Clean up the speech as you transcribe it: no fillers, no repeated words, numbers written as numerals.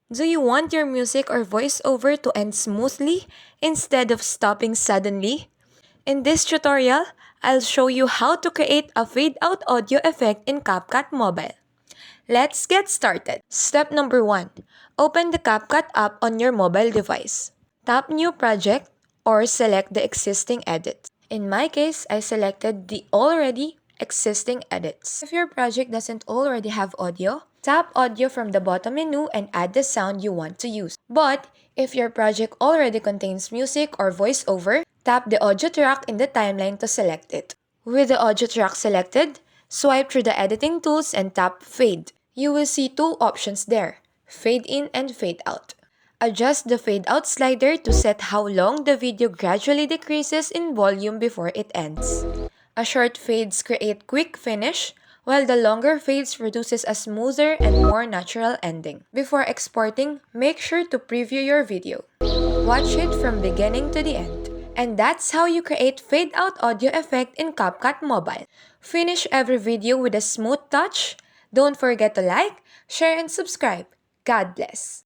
Do you want your music or voiceover to end smoothly instead of stopping suddenly? In this tutorial, I'll show you how to create a fade-out audio effect in CapCut Mobile. Let's get started. Step number 1. Open the CapCut app on your mobile device. Tap New Project or select the existing edits. In my case, I selected the already existing edits. If your project doesn't already have audio, tap Audio from the bottom menu and add the sound you want to use. But if your project already contains music or voiceover, tap the audio track in the timeline to select it. With the audio track selected, swipe through the editing tools and tap Fade. You will see two options there, Fade in and Fade out. Adjust the fade out slider to set how long the video gradually decreases in volume before it ends. A short fades create quick finish, while the longer fades produces a smoother and more natural ending. Before exporting, make sure to preview your video. Watch it from beginning to the end. And that's how you create fade out audio effect in CapCut Mobile. Finish every video with a smooth touch. Don't forget to like, share, and subscribe. God bless.